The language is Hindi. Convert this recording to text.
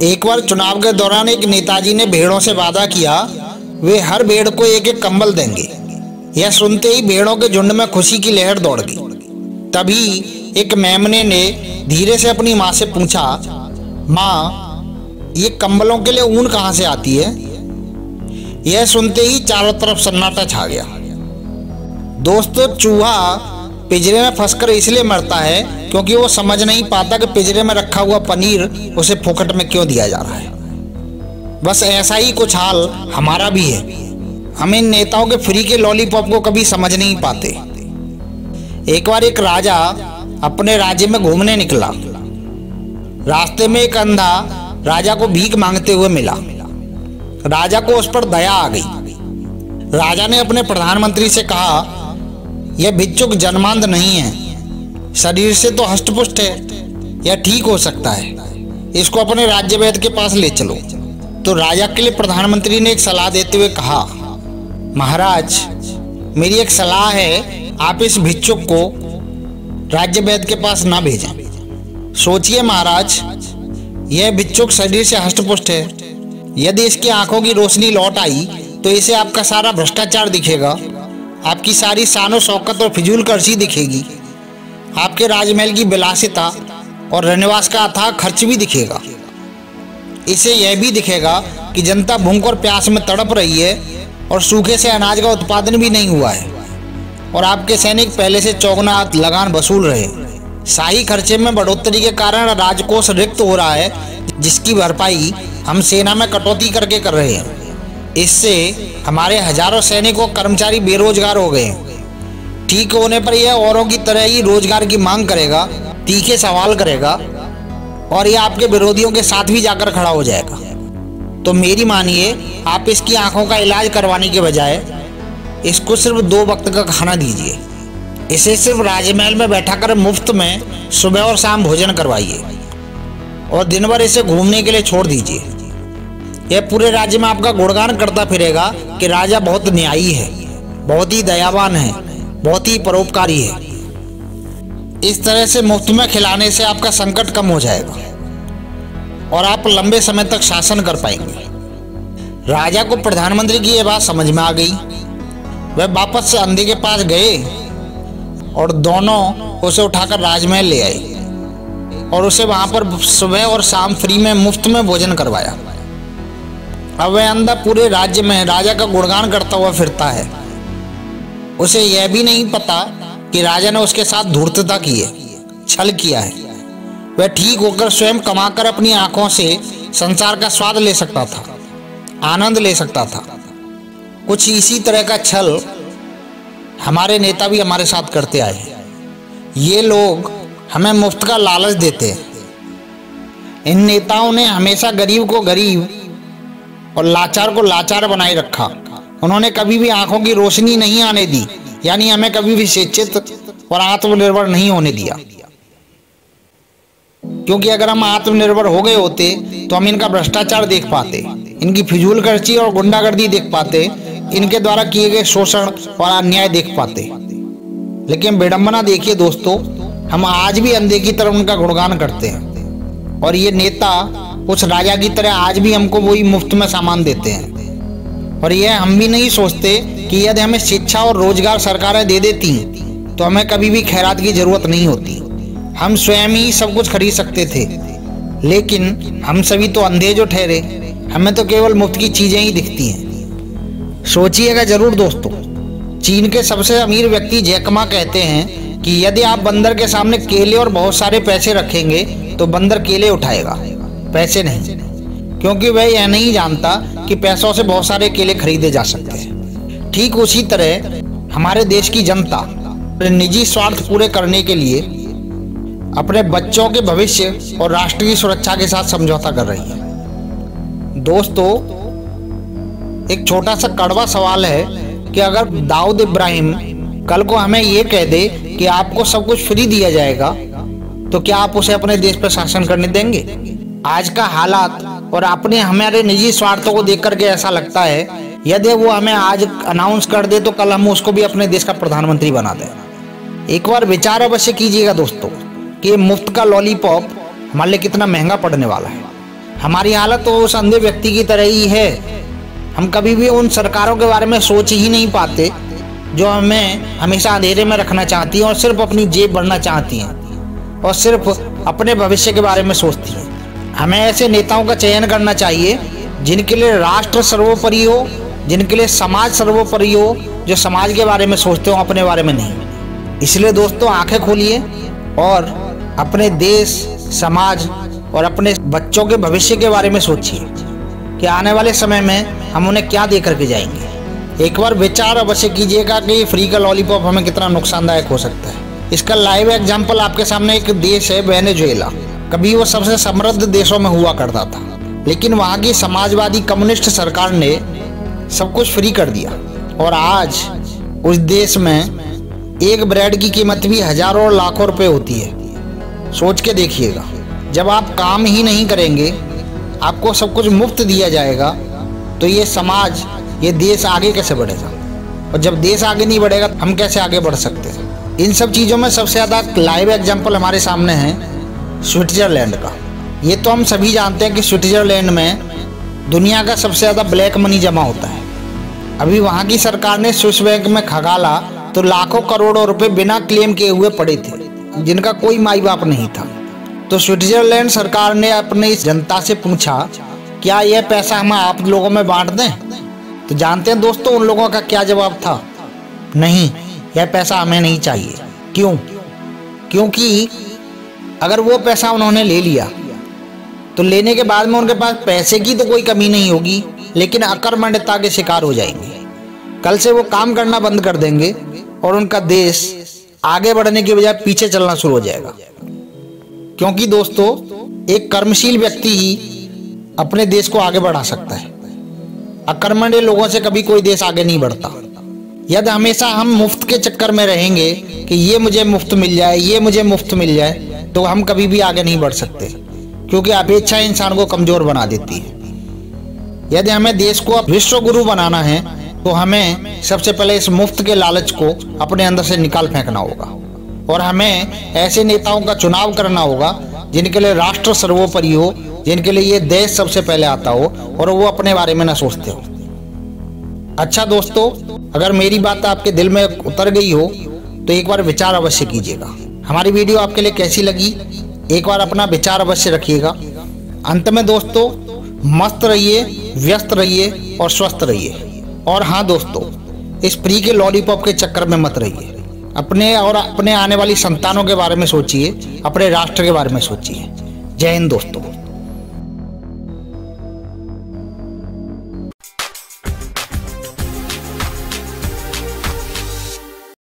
एक बार चुनाव के दौरान एक नेताजी ने भेड़ों से वादा किया वे हर भेड़ को एक एक कंबल देंगे। यह सुनते ही भेड़ों के झुंड में खुशी की लहर दौड़ गई। तभी एक मेमने ने धीरे से अपनी माँ से पूछा, माँ, ये कंबलों के लिए ऊन कहाँ से आती है? यह सुनते ही चारों तरफ सन्नाटा छा गया। दोस्तों, चूहा पिंजरे में फंसकर इसलिए मरता है क्योंकि वो समझ नहीं पाता कि पिंजरे में रखा हुआ पनीर उसे फोकट में क्यों दिया जा रहा है। बस ऐसा ही कुछ हाल हमारा भी है। हम इन नेताओं के फ्री के लॉलीपॉप को कभी समझ नहीं पाते। एक बार एक राजा अपने राज्य में घूमने निकला। रास्ते में एक अंधा राजा को भीख मांगते हुए मिला। राजा को उस पर दया आ गई। राजा ने अपने प्रधानमंत्री से कहा, यह भिक्षुक जन्मांध नहीं है, शरीर से तो हष्टपुष्ट है, यह ठीक हो सकता है, इसको अपने राज्य वैद्य के पास ले चलो। तो राजा के लिए प्रधानमंत्री ने एक सलाह देते हुए कहा, महाराज, मेरी एक सलाह है, आप इस भिक्षुक को राज्य वैद्य के पास ना भेजें। सोचिए महाराज, यह भिक्षुक शरीर से हष्टपुष्ट है। यदि इसकी आंखों की रोशनी लौट आई तो इसे आपका सारा भ्रष्टाचार दिखेगा, आपकी सारी शान शौकत और फिजूल कर्जी दिखेगी, आपके राजमहल की विलासिता और रहनिवास का अथाह खर्च भी दिखेगा। इसे यह भी दिखेगा कि जनता भूख और प्यास में तड़प रही है और सूखे से अनाज का उत्पादन भी नहीं हुआ है और आपके सैनिक पहले से चौगुना लगान वसूल रहे। शाही खर्चे में बढ़ोतरी के कारण राजकोष रिक्त हो रहा है, जिसकी भरपाई हम सेना में कटौती करके कर रहे हैं। इससे हमारे हजारों सैनिक और कर्मचारी बेरोजगार हो गए हैं। ठीक होने पर यह औरों की तरह ही रोजगार की मांग करेगा, तीखे सवाल करेगा और यह आपके विरोधियों के साथ भी जाकर खड़ा हो जाएगा। तो मेरी मानिए, आप इसकी आंखों का इलाज करवाने के बजाय इसको सिर्फ 2 वक्त का खाना दीजिए। इसे सिर्फ राजमहल में बैठाकर मुफ्त में सुबह और शाम भोजन करवाइए और दिन भर इसे घूमने के लिए छोड़ दीजिए। यह पूरे राज्य में आपका गुणगान करता फिरेगा कि राजा बहुत न्यायी है, बहुत ही दयावान है, बहुत ही परोपकारी है। इस तरह से मुफ्त में खिलाने से आपका संकट कम हो जाएगा और आप लंबे समय तक शासन कर पाएंगे। राजा को प्रधानमंत्री की यह बात समझ में आ गई। वह वापस से अंधे के पास गए और दोनों उसे उठाकर राजमहल ले आए और उसे वहां पर सुबह और शाम फ्री में मुफ्त में भोजन करवाया। अब वह अंधा पूरे राज्य में राजा का गुणगान करता हुआ फिरता है। उसे यह भी नहीं पता कि राजा ने उसके साथ धूर्तता की है, छल किया है। वह ठीक होकर स्वयं कमाकर अपनी आंखों से संसार का स्वाद ले सकता था, आनंद ले सकता था। कुछ इसी तरह का छल हमारे नेता भी हमारे साथ करते आए हैं। ये लोग हमें मुफ्त का लालच देते हैं। इन नेताओं ने हमेशा गरीब को गरीब और लाचार को लाचार बनाए रखा। उन्होंने कभी भी आंखों की रोशनी नहीं आने दी, यानी हमें कभी भी शिक्षित और आत्मनिर्भर नहीं होने दिया। क्योंकि अगर हम आत्मनिर्भर हो गए होते तो हम इनका भ्रष्टाचार देख पाते, इनकी फिजूल खर्ची और गुंडागर्दी देख पाते, इनके द्वारा किए गए शोषण और अन्याय देख पाते। लेकिन विडंबना देखिए दोस्तों, हम आज भी अंधे की तरह उनका गुणगान करते हैं और ये नेता उस राजा की तरह आज भी हमको वही मुफ्त में सामान देते हैं। और यह हम भी नहीं सोचते कि यदि हमें शिक्षा और रोजगार सरकारें दे देती तो हमें कभी भी खैरात की जरूरत नहीं होती, हम स्वयं ही सब कुछ खरीद सकते थे। लेकिन हम सभी तो अंधे जो ठहरे, हमें तो केवल मुफ्त की चीजें ही दिखती हैं। सोचिएगा जरूर दोस्तों। चीन के सबसे अमीर व्यक्ति जैकमा कहते हैं कि यदि आप बंदर के सामने केले और बहुत सारे पैसे रखेंगे तो बंदर केले उठाएगा, पैसे नहीं, क्योंकि वह यह नहीं जानता कि पैसों से बहुत सारे केले खरीदे जा सकते हैं। ठीक उसी तरह हमारे देश की जनता निजी स्वार्थ पूरे करने के लिए अपने बच्चों के भविष्य और राष्ट्र की सुरक्षा के साथ समझौता कर रही है। दोस्तों, एक छोटा सा कड़वा सवाल है कि अगर दाऊद इब्राहिम कल को हमें ये कह दे कि आपको सब कुछ फ्री दिया जाएगा, तो क्या आप उसे अपने देश पर शासन करने देंगे? आज का हालात और अपने हमारे निजी स्वार्थों को देख करके ऐसा लगता है यदि वो हमें आज अनाउंस कर दे तो कल हम उसको भी अपने देश का प्रधानमंत्री बना दें। एक बार विचार अवश्य कीजिएगा दोस्तों कि मुफ्त का लॉलीपॉप हमारे लिए कितना महंगा पड़ने वाला है। हमारी हालत तो उस अंधे व्यक्ति की तरह ही है। हम कभी भी उन सरकारों के बारे में सोच ही नहीं पाते जो हमें हमेशा अंधेरे में रखना चाहती हैं और सिर्फ अपनी जेब भरना चाहती हैं और सिर्फ अपने भविष्य के बारे में सोचती हैं। हमें ऐसे नेताओं का चयन करना चाहिए जिनके लिए राष्ट्र सर्वोपरि हो, जिनके लिए समाज सर्वोपरि हो, जो समाज के बारे में सोचते हो, अपने बारे में नहीं। इसलिए दोस्तों, आंखें खोलिए और अपने देश, समाज और अपने बच्चों के भविष्य के बारे में सोचिए कि आने वाले समय में हम उन्हें क्या दे करके जाएंगे। एक बार विचार अवश्य कीजिएगा कि ये फ्री का लॉलीपॉप हमें कितना नुकसानदायक हो सकता है। इसका लाइव एग्जाम्पल आपके सामने एक देश है, वेनेजुएला। कभी वो सबसे समृद्ध देशों में हुआ करता था, लेकिन वहाँ की समाजवादी कम्युनिस्ट सरकार ने सब कुछ फ्री कर दिया और आज उस देश में एक ब्रेड की कीमत भी हजारों और लाखों रुपए होती है। सोच के देखिएगा, जब आप काम ही नहीं करेंगे, आपको सब कुछ मुफ्त दिया जाएगा, तो ये समाज, ये देश आगे कैसे बढ़ेगा? और जब देश आगे नहीं बढ़ेगा, हम कैसे आगे बढ़ सकते हैं? इन सब चीज़ों में सबसे ज़्यादा लाइव एग्जाम्पल हमारे सामने है स्विट्जरलैंड का। ये तो हम सभी जानते हैं कि स्विट्जरलैंड में दुनिया का सबसे ज़्यादा ब्लैक मनी जमा होता है। अभी वहाँ की सरकार ने स्विस बैंक में खगाला तो लाखों करोड़ों रुपए बिना क्लेम किए हुए पड़े थे, जिनका कोई माई बाप नहीं था। तो स्विट्जरलैंड सरकार ने अपने इस जनता से पूछा, क्या यह पैसा हम आप लोगों में बांट दें? तो जानते हैं दोस्तों उन लोगों का क्या जवाब था? नहीं, यह पैसा हमें नहीं चाहिए। क्यों? क्योंकि अगर वो पैसा उन्होंने ले लिया तो लेने के बाद में उनके पास पैसे की तो कोई कमी नहीं होगी, लेकिन अकर्मण्यता के शिकार हो जाएंगे। कल से वो काम करना बंद कर देंगे और उनका देश आगे बढ़ने की बजाय पीछे चलना शुरू हो जाएगा। क्योंकि दोस्तों, एक कर्मशील व्यक्ति ही अपने देश को आगे बढ़ा सकता है। अकर्मण्य लोगों से कभी कोई देश आगे नहीं बढ़ता। यदि हमेशा हम मुफ्त के चक्कर में रहेंगे कि ये मुझे मुफ्त मिल जाए, ये मुझे मुफ्त मिल जाए, तो हम कभी भी आगे नहीं बढ़ सकते, क्योंकि अपेक्षा इंसान को कमजोर बना देती है। यदि हमें देश को विश्व गुरु बनाना है तो हमें सबसे पहले इस मुफ्त के लालच को अपने अंदर से निकाल फेंकना होगा और हमें ऐसे नेताओं का चुनाव करना होगा जिनके लिए राष्ट्र सर्वोपरि हो, जिनके लिए ये देश सबसे पहले आता हो और वो अपने बारे में ना सोचते हो। अच्छा दोस्तों, अगर मेरी बात आपके दिल में उतर गई हो तो एक बार विचार अवश्य कीजिएगा। हमारी वीडियो आपके लिए कैसी लगी, एक बार अपना विचार अवश्य रखिएगा। अंत में दोस्तों, मस्त रहिए, व्यस्त रहिए और स्वस्थ रहिए। और हाँ दोस्तों, इस फ्री के लॉलीपॉप के चक्कर में मत रहिए। अपने और अपने आने वाली संतानों के बारे में सोचिए, अपने राष्ट्र के बारे में सोचिए। जय हिंद दोस्तों।